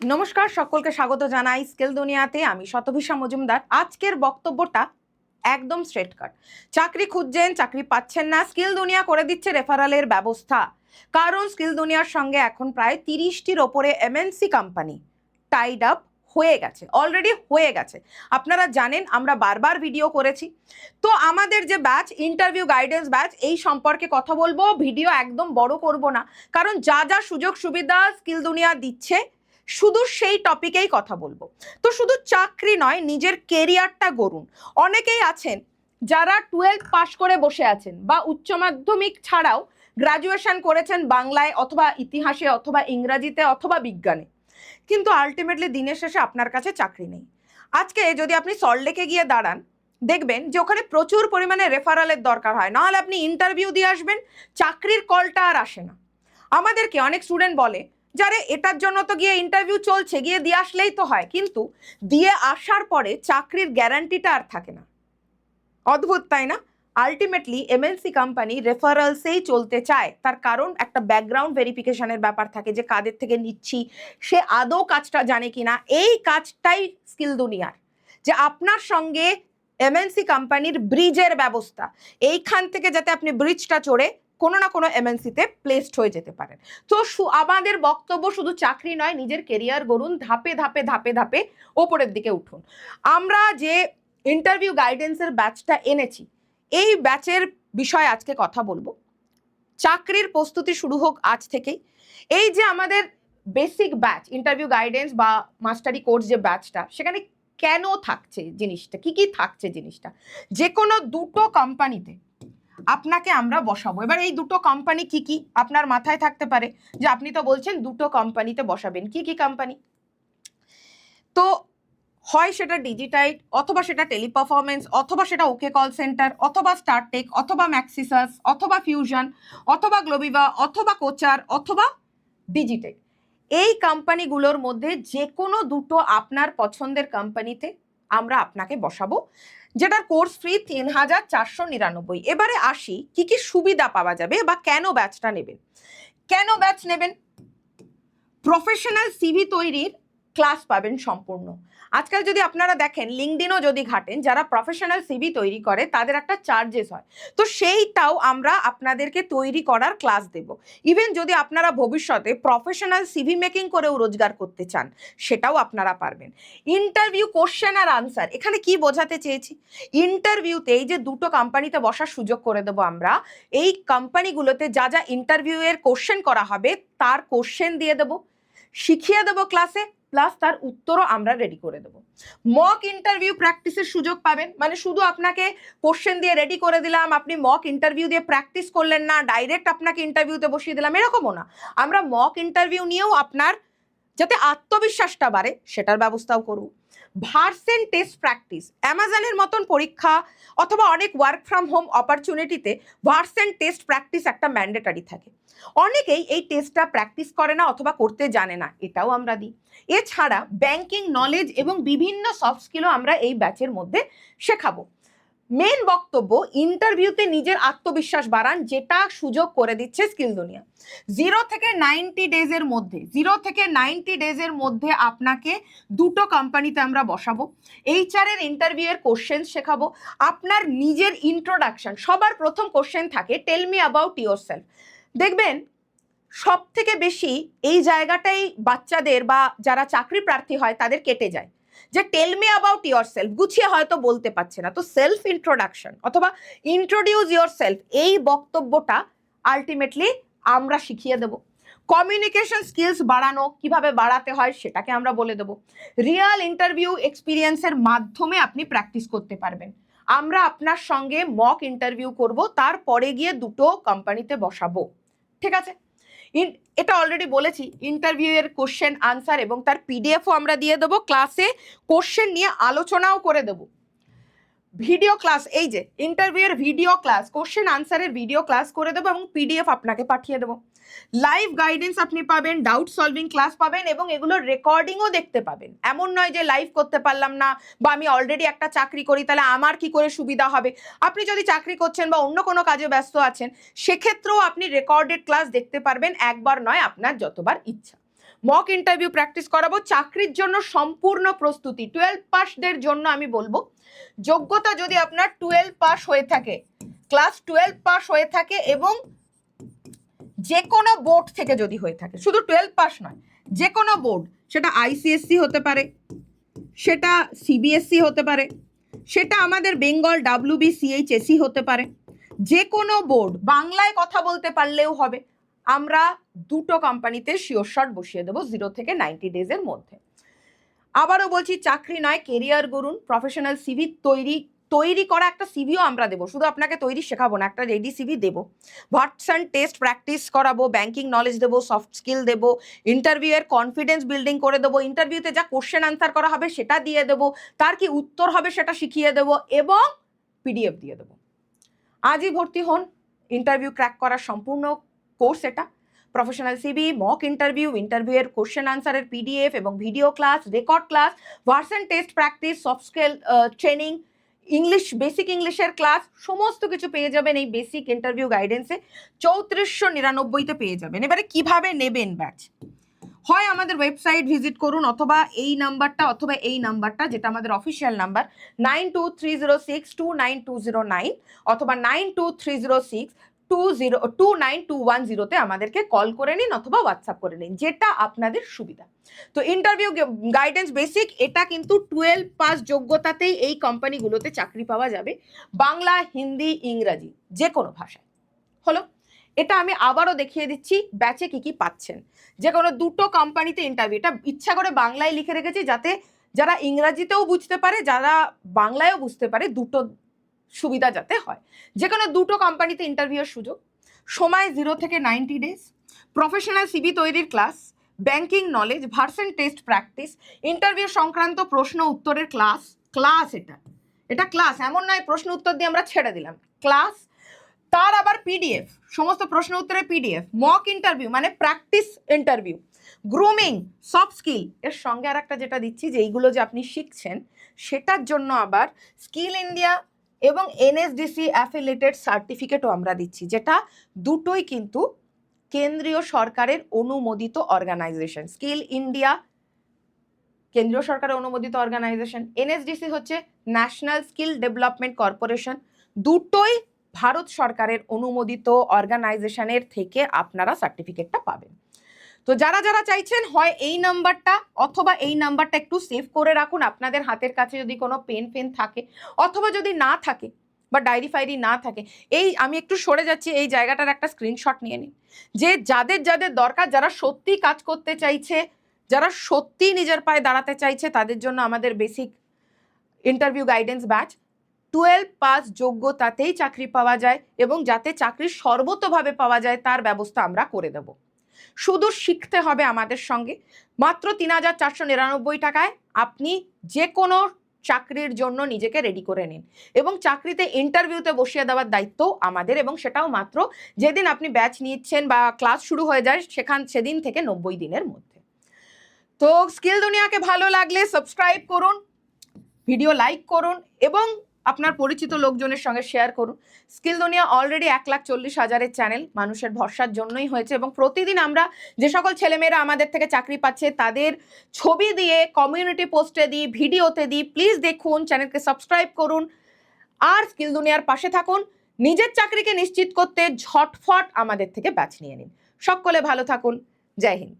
নমস্কার, সকলকে স্বাগত জানাই স্কিল দুনিয়াতে। আমি শতভিষা মজুমদার। আজকের বক্তব্যটা একদম স্ট্রেট কাট। চাকরি খুঁজছেন, চাকরি পাচ্ছেন না, স্কিল দুনিয়া করে দিচ্ছে রেফারেলের ব্যবস্থা। কারণ স্কিল দুনিয়ার সঙ্গে এখন প্রায় 30টির ওপরে এমএনসি কোম্পানি টাইড আপ হয়ে গেছে, অলরেডি হয়ে গেছে। আপনারা জানেন, আমরা বারবার ভিডিও করেছি। তো আমাদের যে ব্যাচ, ইন্টারভিউ গাইডেন্স ব্যাচ, এই সম্পর্কে কথা বলবো। ভিডিও একদম বড় করব না, কারণ যা যা সুযোগ সুবিধা স্কিল দুনিয়া দিচ্ছে শুধু সেই টপিকেই কথা বলবো। তো শুধু চাকরি নয়, নিজের কেরিয়ারটা গড়ুন। অনেকেই আছেন যারা 12 পাস করে বসে আছেন বা উচ্চ মাধ্যমিক ছাড়াও গ্রাজুয়েশন করেছেন বাংলায় অথবা ইতিহাসে অথবা ইংরাজিতে অথবা বিজ্ঞানে, কিন্তু আলটিমেটলি দিনের শেষে আপনার কাছে চাকরি নেই। আজকে যদি আপনি সল্টলেকে গিয়ে দাঁড়ান, দেখবেন যে ওখানে প্রচুর পরিমাণে রেফারেলের দরকার হয়, নাহলে আপনি ইন্টারভিউ দিয়ে আসবেন, চাকরির কলটা আর আসে না। আমাদেরকে অনেক স্টুডেন্ট বলে, যারে এটার জন্য তো গিয়ে ইন্টারভিউ চলছে, গিয়ে দিয়ে আসলেই তো হয়, কিন্তু দিয়ে আসার পরে চাকরির গ্যারান্টিটা আর থাকে না। অদ্ভুত, তাই না? আলটিমেটলি এমএনসি কোম্পানি রেফারেলসেই চলতে চায়। তার কারণ একটা ব্যাকগ্রাউন্ড ভেরিফিকেশনের ব্যাপার থাকে, যে কাদের থেকে নিচ্ছি সে আদৌ কাজটা জানে কিনা। এই কাজটাই স্কিল দুনিয়ার, যে আপনার সঙ্গে এমএনসি কোম্পানির ব্রিজের ব্যবস্থা, এইখান থেকে যাতে আপনি ব্রিজটা চড়ে কোনো না কোনো এমএনসিতে প্লেসড হয়ে যেতে পারেন। তো আমাদের বক্তব্য শুধু চাকরি নয়, নিজের কেরিয়ার গড়ুন, ধাপে ধাপে ধাপে ধাপে ওপরের দিকে উঠুন। আমরা যে ইন্টারভিউ গাইডেন্সের ব্যাচটা এনেছি, এই ব্যাচের বিষয়ে আজকে কথা বলবো। চাকরির প্রস্তুতি শুরু হোক আজ থেকেই। এই যে আমাদের বেসিক ব্যাচ ইন্টারভিউ গাইডেন্স বা মাস্টারি কোর্স যে ব্যাচটা, সেখানে কেন থাকছে জিনিসটা, কি কি থাকছে জিনিসটা, যে কোনো দুটো কোম্পানিতে আপনাকে আমরা বসাবো। এবার এই দুটো কোম্পানি কি কি আপনার মাথায় থাকতে পারে, যে আপনি তো বলছেন দুটো কোম্পানিতে বসাবেন, কি কি কোম্পানি? তো হয় সেটা ডিজিটাইট, অথবা সেটা টেলিপারফরমেন্স, অথবা সেটা ওকে কল সেন্টার, অথবা স্টারটেক, অথবা ম্যাক্সিসাস, অথবা ফিউশন, অথবা গ্লোবিভা, অথবা কোচার, অথবা ডিজিটেক। এই কোম্পানিগুলোর মধ্যে যে কোনো দুটো আপনার পছন্দের কোম্পানিতে আমরা আপনাকে বসাবো, যেটার কোর্স ফি 3,499। এবারে আসি কি কি সুবিধা পাওয়া যাবে বা কেন ব্যাচটা নেবেন। কেন ব্যাচ নেবেন? প্রফেশনাল সিভি তৈরির ক্লাস পাবেন সম্পূর্ণ। আজকাল যদি আপনারা দেখেন, লিঙ্কডিনও যদি ঘাটেন, যারা প্রফেশনাল সিভি তৈরি করে তাদের একটা চার্জেস হয়, তো সেইটাও আমরা আপনাদেরকে তৈরি করার ক্লাস দেব। ইভেন যদি আপনারা ভবিষ্যতে প্রফেশনাল সিভি মেকিং করেও রোজগার করতে চান, সেটাও আপনারা পারবেন। ইন্টারভিউ কোশ্চেন আর আনসার, এখানে কি বোঝাতে চেয়েছি, ইন্টারভিউতে এই যে দুটো কোম্পানিতে বসার সুযোগ করে দেবো আমরা, এই কোম্পানিগুলোতে যা যা ইন্টারভিউ এর কোশ্চেন করা হবে তার কোশ্চেন দিয়ে দেবো, শিখিয়ে দেবো ক্লাসে, প্লাস তার উত্তরও আমরা রেডি করে দেবো। মক ইন্টারভিউ প্র্যাকটিসের সুযোগ পাবেন, মানে শুধু আপনাকে কোশ্চেন দিয়ে রেডি করে দিলাম, আপনি মক ইন্টারভিউ দিয়ে প্র্যাকটিস করলেন না, ডাইরেক্ট আপনাকে ইন্টারভিউতে বসিয়ে দিলাম, এরকমও না। আমরা মক ইন্টারভিউ নিয়েও আপনার যাতে আত্মবিশ্বাসটা বাড়ে সেটার ব্যবস্থাও করব। ভার্সেন টেস্ট প্র্যাকটিস, অ্যামাজনের মতন পরীক্ষা অথবা অনেক ওয়ার্ক ফ্রম হোম অপরচুনিটিতে ভার্সেন টেস্ট প্র্যাকটিস একটা ম্যান্ডেটারি থাকে। অনেকেই এই টেস্টটা প্র্যাকটিস করে না অথবা করতে জানে না, এটাও আমরা দিই। এছাড়া ব্যাংকিং নলেজ এবং বিভিন্ন সফট স্কিলও আমরা এই ব্যাচের মধ্যে শেখাবো। মেন বক্তব্য, ইন্টারভিউতে নিজের আত্মবিশ্বাস বাড়ান, যেটা সুযোগ করে দিচ্ছে স্কিল দুনিয়া। 0 থেকে 90 ডেজের মধ্যে আপনাকে দুটো কোম্পানিতে আমরা বসাবো। HR এর ইন্টারভিউ এর কোশ্চেন শেখাবো, আপনার নিজের ইন্ট্রোডাকশন। সবার প্রথম কোশ্চেন থাকে, tell me about yourself. দেখবেন সব থেকে বেশি এই জায়গাটাই বাচ্চাদের বা যারা চাকরি প্রার্থী হয় তাদের কেটে যায়, যে tell me about yourself, গুছিয়ে হয়তো বলতে পারছে না। তো সেলফ ইন্ট্রোডাকশন অথবা ইন্ট্রোডিউস ইয়োর সেলফ, এই বক্তব্যটা আলটিমেটলি আমরা শিখিয়ে দেব। কমিউনিকেশন স্কিলস বাড়ানো, কিভাবে বাড়াতে হয় সেটাকে আমরা বলে দেবো। রিয়েল ইন্টারভিউ এক্সপিরিয়েন্সের মাধ্যমে আপনি প্র্যাকটিস করতে পারবেন। আমরা আপনার সঙ্গে মক ইন্টারভিউ করব, তারপরে গিয়ে দুটো কোম্পানিতে বসাবো। ঠিক আছে? এটা অলরেডি বলেছি, ইন্টারভিউ এর কোশ্চেন আনসার এবং তার পিডিএফও আমরা দিয়ে দেবো। ক্লাসে কোশ্চেন নিয়ে আলোচনাও করে দেবো। ভিডিও ক্লাস, এই যে ইন্টারভিউ এর ভিডিও ক্লাস, কোশ্চেন আনসারের ভিডিও ক্লাস করে দেবো এবং পিডিএফ আপনাকে পাঠিয়ে দেবো। লাইভ গাইডেন্স আপনি পাবেন, ডাউট সলভিং ক্লাস পাবেন এবং এগুলোর রেকর্ডিংও দেখতে পাবেন। এমন নয় যে লাইভ করতে পারলাম না বা আমি অলরেডি একটা চাকরি করি তাহলে আমার কি করে সুবিধা হবে। আপনি যদি চাকরি করছেন বা অন্য কোনো কাজে ব্যস্ত আছেন, সেক্ষেত্রেও আপনি রেকর্ডেড ক্লাস দেখতে পারবেন, একবার নয়, আপনার যতবার ইচ্ছা। মক ইন্টারভিউ প্র্যাকটিস করাবো, চাকরির জন্য সম্পূর্ণ প্রস্তুতি। 12 পাসদের জন্য আমি বলবো, যোগ্যতা যদি আপনার 12 পাস হয়ে থাকে, ক্লাস 12 পাস হয়ে থাকে এবং যে কোনো বোর্ড থেকে যদি হয়ে থাকে, শুধু 12 পাস নয়, যে কোনো বোর্ড, সেটা আইসিএসসি হতে পারে, সেটা সিবিএসসি হতে পারে, সেটা আমাদের বেঙ্গল WBCHSE হতে পারে, যে কোনো বোর্ড, বাংলায় কথা বলতে পারলেও হবে। আমরা দুটো কোম্পানিতে শিওর শট বসিয়ে দেবো 0 থেকে 90 ডেজের মধ্যে। আবারও বলছি, চাকরি নয়, কেরিয়ার গড়ুন, প্রফেশনাল সিভি তৈরি করা একটা সিভিও আমরা দেবো, শুধু আপনাকে তৈরি শেখাবো না, একটা রেডি সিভি দেবো। ভার্সন টেস্ট প্র্যাকটিস করাবো, ব্যাংকিং নলেজ দেবো, সফট স্কিল দেবো, ইন্টারভিউয়ের কনফিডেন্স বিল্ডিং করে দেবো, ইন্টারভিউতে যা কোশ্চেন আনসার করা হবে সেটা দিয়ে দেবো, তার কি উত্তর হবে সেটা শিখিয়ে দেবো এবং PDF দিয়ে দেবো। আজই ভর্তি হন, ইন্টারভিউ ক্র্যাক করার সম্পূর্ণ কোর্স এটা। প্রফেশনাল সিভি, মক ইন্টারভিউয়ের কোশ্চেন আনসারের PDF এবং video class, record class, version test practice, soft skill training, English, basic ইংলিশের ক্লাস, সমস্ত কিছু পেয়ে যাবেন এই বেসিক ইন্টারভিউ গাইডেন্সে। 3499-তে পেয়ে যাবেন। এবারে কিভাবে নেবেন ব্যাচ? হয় আমাদের ওয়েবসাইট ভিজিট করুন, অথবা এই নাম্বারটা যেটা আমাদের অফিসিয়াল নাম্বার 9230629209, অথবা 923062929210-তে আমাদেরকে কল করে নিন অথবা হোয়াটসঅ্যাপ করে নিন, যেটা আপনাদের সুবিধা। তো ইন্টারভিউ গাইডেন্স বেসিক, এটা কিন্তু 12 পাস যোগ্যতাতেই এই কোম্পানিগুলোতে চাকরি পাওয়া যাবে, বাংলা, হিন্দি, ইংরাজি, যে কোনো ভাষায়। হলো, এটা আমি আবারও দেখিয়ে দিচ্ছি ব্যাচে কি কি পাচ্ছেন। যে কোনো দুটো কোম্পানিতে ইন্টারভিউ, এটা ইচ্ছা করে বাংলায় লিখে রেখেছি যাতে যারা ইংরাজিতেও বুঝতে পারে, যারা বাংলায়ও বুঝতে পারে, দুটো সুবিধা যাতে হয়। যে কোনো দুটো কোম্পানিতে ইন্টারভিউর সুযোগ, সময় 0 থেকে 90 ডেজ, প্রফেশনাল সিভি তৈরির class, banking knowledge, version test practice, interview সংক্রান্ত প্রশ্ন উত্তরের ক্লাস। এটা ক্লাস, এমন নয় প্রশ্ন উত্তর দিয়ে আমরা ছেড়ে দিলাম, ক্লাস, তার আবার PDF, সমস্ত প্রশ্ন উত্তরের PDF, মক ইন্টারভিউ মানে practice interview, grooming, soft skill, এর সঙ্গে আর একটা যেটা দিচ্ছি যে এইগুলো যে আপনি শিখছেন সেটার জন্য আবার স্কিল ইন্ডিয়া এবং NSDC অ্যাফিলিয়েটেড সার্টিফিকেটও আমরা দিচ্ছি, যেটা দুটোই কিন্তু কেন্দ্রীয় সরকারের অনুমোদিত অর্গানাইজেশন। স্কিল ইন্ডিয়া কেন্দ্রীয় সরকারের অনুমোদিত অর্গানাইজেশন, NSDC হচ্ছে ন্যাশনাল স্কিল ডেভেলপমেন্ট কর্পোরেশন, দুটোই ভারত সরকারের অনুমোদিত অর্গানাইজেশনের থেকে আপনারা সার্টিফিকেটটা পাবেন। তো যারা যারা চাইছেন, হয় এই নাম্বারটা অথবা এই নাম্বারটা একটু সেভ করে রাখুন আপনাদের হাতের কাছে, যদি কোনো পেন থাকে, অথবা যদি না থাকে বা ডায়েরি ফাইরি না থাকে, এই আমি একটু সরে যাচ্ছি, এই জায়গাটার একটা স্ক্রিনশট নিয়ে নিন, যে যাদের যাদের দরকার, যারা সত্যি কাজ করতে চাইছে, যারা সত্যি নিজের পায়ে দাঁড়াতে চাইছে, তাদের জন্য আমাদের basic interview guidance batch. 12 pass যোগ্যতাতেই চাকরি পাওয়া যায় এবং যাতে চাকরি সর্বতোভাবে পাওয়া যায় তার ব্যবস্থা আমরা করে দেব। শুধু শিখতে হবে আমাদের সঙ্গে। মাত্র 3499 টাকায় আপনি যে কোনো চাকরির জন্য নিজেকে রেডি করে নিন এবং চাকরিতে ইন্টারভিউতে বসিয়ে দেওয়ার দায়িত্ব আমাদের, এবং সেটাও মাত্র যেদিন আপনি ব্যাচ নিচ্ছেন বা ক্লাস শুরু হয়ে যায় সেদিন থেকে 90 দিনের মধ্যে। তো স্কিল দুনিয়াকে ভালো লাগলে সাবস্ক্রাইব করুন, ভিডিও লাইক করুন এবং আপনার পরিচিত লোকজনের সঙ্গে শেয়ার করুন। স্কিল দুনিয়া অলরেডি 1,40,000-এর চ্যানেল, মানুষের ভরসার জন্যই হয়েছে, এবং প্রতিদিন আমরা যে সকল ছেলেমেয়েরা আমাদের থেকে চাকরি পাচ্ছে তাদের ছবি দিয়ে কমিউনিটি পোস্টে দিই, ভিডিওতে দিই। প্লিজ দেখুন, চ্যানেলকে সাবস্ক্রাইব করুন আর স্কিল দুনিয়ার পাশে থাকুন। নিজের চাকরিকে নিশ্চিত করতে ঝটফট আমাদের থেকে ব্যাচ নিয়ে নিন। সকলে ভালো থাকুন। জয় হিন্দ।